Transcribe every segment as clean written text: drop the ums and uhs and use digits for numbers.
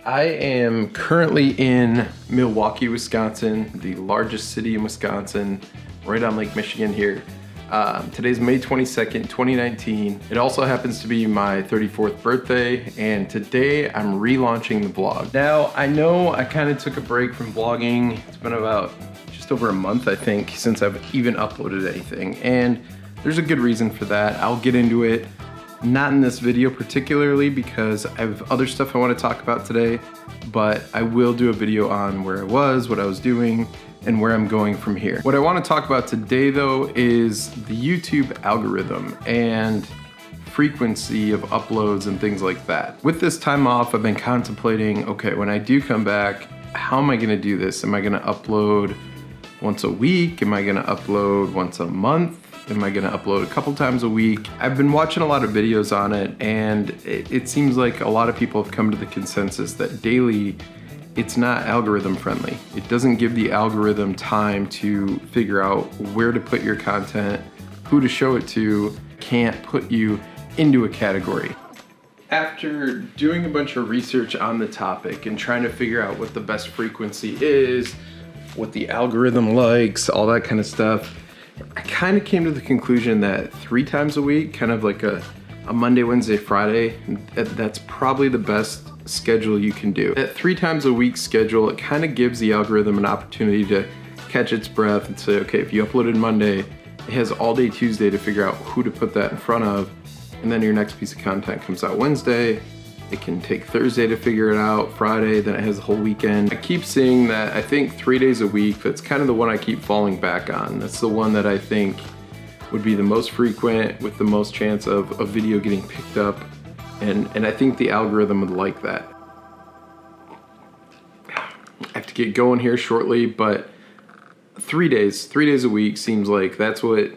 I am currently in Milwaukee, Wisconsin, the largest city in Wisconsin, right on Lake Michigan here. Today's May 22nd, 2019. It also happens to be my 34th birthday, and today I'm relaunching the vlog. Now, I know I kind of took a break from vlogging. It's been about just over a month, I think, since I've even uploaded anything, and there's a good reason for that. I'll get into it. Not in this video particularly because I have other stuff I want to talk about today, but I will do a video on where I was, what I was doing, and where I'm going from here. What I want to talk about today though is the YouTube algorithm and frequency of uploads and things like that. With this time off, I've been contemplating, okay, when I do come back, how am I going to do this? Am I going to upload once a week? Am I going to upload once a month? Am I gonna upload a couple times a week? I've been watching a lot of videos on it, and it seems like a lot of people have come to the consensus that daily, it's not algorithm friendly. It doesn't give the algorithm time to figure out where to put your content, who to show it to, can't put you into a category. After doing a bunch of research on the topic and trying to figure out what the best frequency is, what the algorithm likes, all that kind of stuff, I kind of came to the conclusion that 3 times a week, kind of like a Monday, Wednesday, Friday, that's probably the best schedule you can do. That 3 times a week schedule, it kind of gives the algorithm an opportunity to catch its breath and say, okay, if you uploaded Monday, it has all day Tuesday to figure out who to put that in front of, and then your next piece of content comes out Wednesday. It can take Thursday to figure it out, Friday, then it has the whole weekend. I keep seeing that, I think 3 days a week, that's kind of the one I keep falling back on. That's the one that I think would be the most frequent, with the most chance of a video getting picked up, and I think the algorithm would like that. I have to get going here shortly, but 3 days a week seems like that's what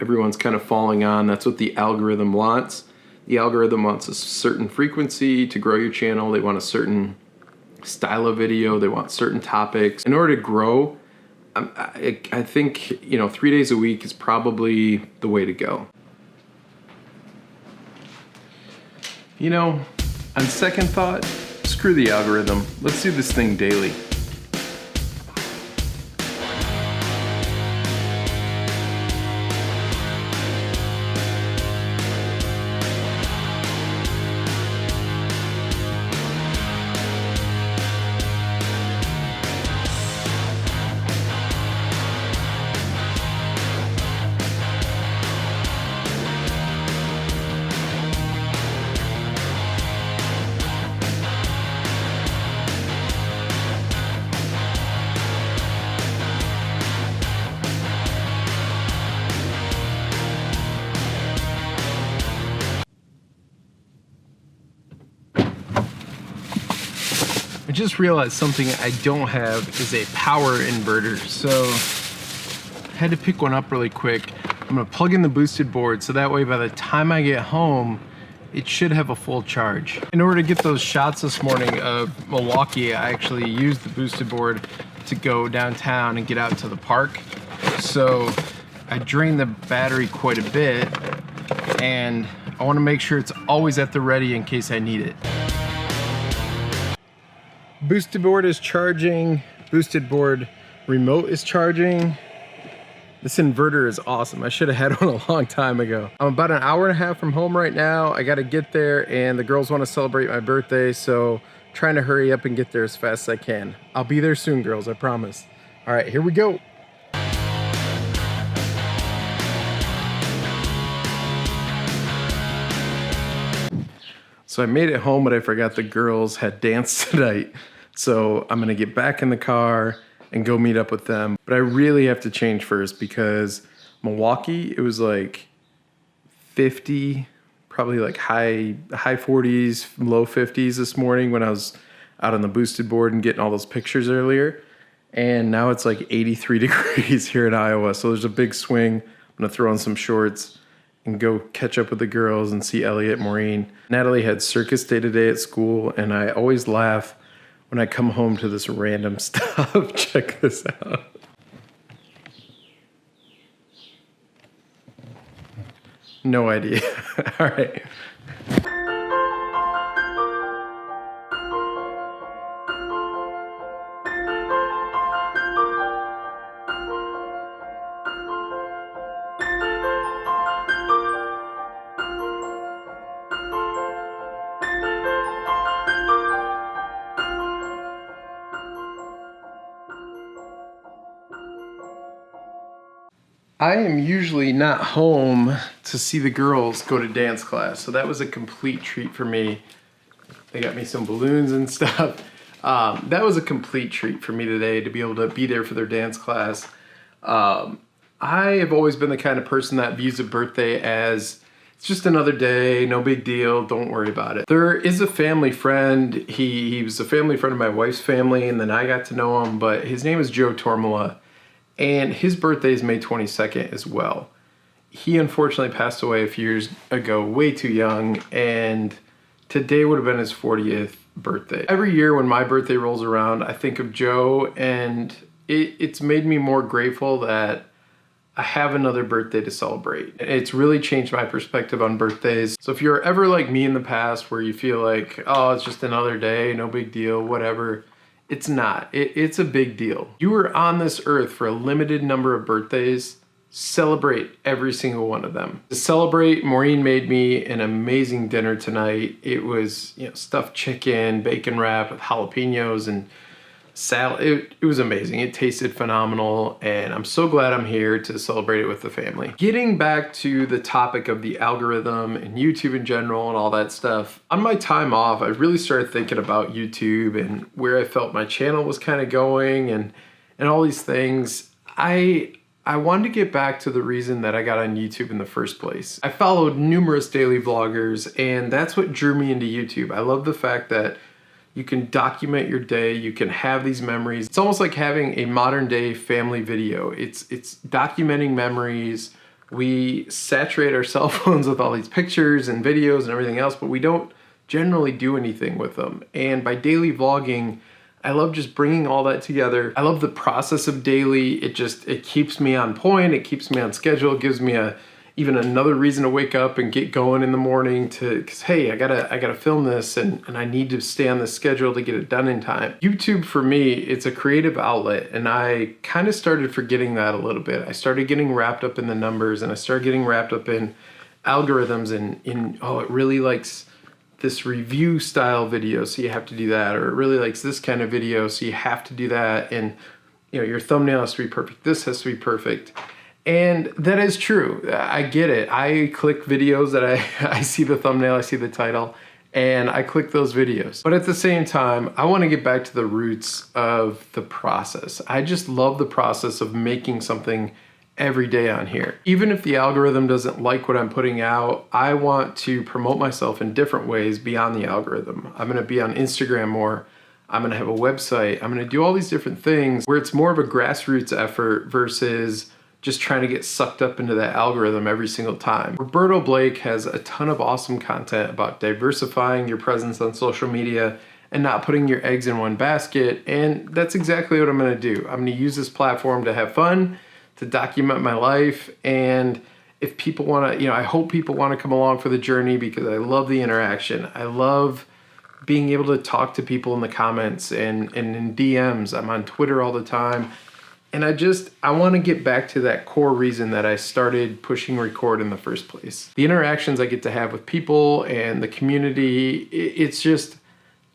everyone's kind of falling on. That's what the algorithm wants. The algorithm wants a certain frequency to grow your channel. They want a certain style of video. They want certain topics. In order to grow, I think 3 days a week is probably the way to go. On second thought, screw the algorithm. Let's do this thing daily. I just realized something I don't have is a power inverter, so I had to pick one up really quick. I'm gonna plug in the boosted board so that way by the time I get home, it should have a full charge. In order to get those shots this morning of Milwaukee, I actually used the boosted board to go downtown and get out to the park. So I drained the battery quite a bit, and I wanna make sure it's always at the ready in case I need it. Boosted board is charging, boosted board remote is charging. This inverter is awesome. I should have had one a long time ago. I'm about an hour and a half from home right now. I gotta get there, and the girls wanna celebrate my birthday, so trying to hurry up and get there as fast as I can. I'll be there soon, girls, I promise. All right, here we go. So I made it home, but I forgot the girls had dance tonight. So I'm gonna get back in the car and go meet up with them. But I really have to change first because Milwaukee, it was like 50, probably like high 40s, low 50s this morning when I was out on the boosted board and getting all those pictures earlier. And now it's like 83 degrees here in Iowa. So there's a big swing. I'm gonna throw on some shorts and go catch up with the girls and see Elliot, Maureen. Natalie had circus day today at school, and I always laugh when I come home to this random stuff. Check this out. No idea. All right. I am usually not home to see the girls go to dance class, so that was a complete treat for me. They got me some balloons and stuff. That was a complete treat for me today to be able to be there for their dance class. I have always been the kind of person that views a birthday as it's just another day, no big deal, don't worry about it. There is a family friend, he was a family friend of my wife's family, and then I got to know him, but his name is Joe Tormala, and his birthday is May 22nd as well. He unfortunately passed away a few years ago, way too young, and today would have been his 40th birthday. Every year when my birthday rolls around, I think of Joe, and it's made me more grateful that I have another birthday to celebrate. It's really changed my perspective on birthdays. So if you're ever like me in the past where you feel like, oh, it's just another day, no big deal, whatever, it's not. It's a big deal. You were on this earth for a limited number of birthdays. Celebrate every single one of them. To celebrate, Maureen made me an amazing dinner tonight. It was, stuffed chicken, bacon wrap with jalapenos and salad. It was amazing. It tasted phenomenal, and I'm so glad I'm here to celebrate it with the family. Getting back to the topic of the algorithm and YouTube in general and all that stuff, on my time off, I really started thinking about YouTube and where I felt my channel was kind of going and all these things. I wanted to get back to the reason that I got on YouTube in the first place. I followed numerous daily vloggers, and that's what drew me into YouTube. I love the fact that you can document your day, you can have these memories. It's almost like having a modern day family video. It's documenting memories. We saturate our cell phones with all these pictures and videos and everything else, but we don't generally do anything with them. And by daily vlogging, I love just bringing all that together. I love the process of daily. It keeps me on point. It keeps me on schedule. It gives me even another reason to wake up and get going in the morning because hey, I gotta film this and I need to stay on the schedule to get it done in time. YouTube for me, it's a creative outlet, and I kind of started forgetting that a little bit. I started getting wrapped up in the numbers, and I started getting wrapped up in algorithms and it really likes this review style video, so you have to do that, or it really likes this kind of video, so you have to do that, and your thumbnail has to be perfect, this has to be perfect. And that is true. I get it. I click videos that I see the thumbnail, I see the title, and I click those videos. But at the same time, I want to get back to the roots of the process. I just love the process of making something every day on here. Even if the algorithm doesn't like what I'm putting out, I want to promote myself in different ways beyond the algorithm. I'm going to be on Instagram more. I'm going to have a website. I'm going to do all these different things where it's more of a grassroots effort versus just trying to get sucked up into that algorithm every single time. Roberto Blake has a ton of awesome content about diversifying your presence on social media and not putting your eggs in one basket, and that's exactly what I'm gonna do. I'm gonna use this platform to have fun, to document my life, and if people wanna, I hope people wanna come along for the journey because I love the interaction. I love being able to talk to people in the comments and in DMs. I'm on Twitter all the time. And I want to get back to that core reason that I started pushing record in the first place. The interactions I get to have with people and the community,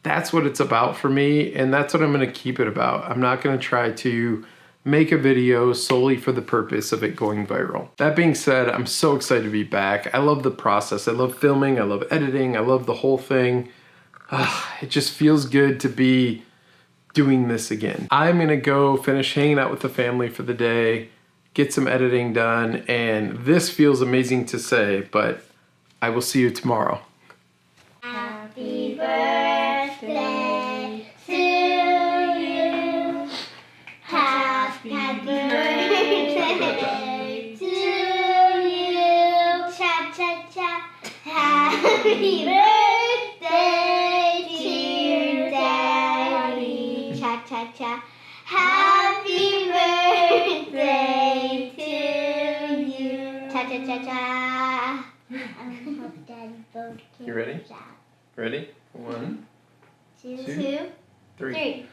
that's what it's about for me, and that's what I'm going to keep it about. I'm not going to try to make a video solely for the purpose of it going viral. That being said, I'm so excited to be back. I love the process. I love filming. I love editing. I love the whole thing. It just feels good to be doing this again. I'm gonna go finish hanging out with the family for the day, get some editing done, and this feels amazing to say, but I will see you tomorrow. Happy birthday to you. Happy birthday to you. Cha cha cha. Happy birthday. Cha-cha. Happy birthday to you. Cha-cha-cha-cha. You ready? Ready? 1, 2, 3.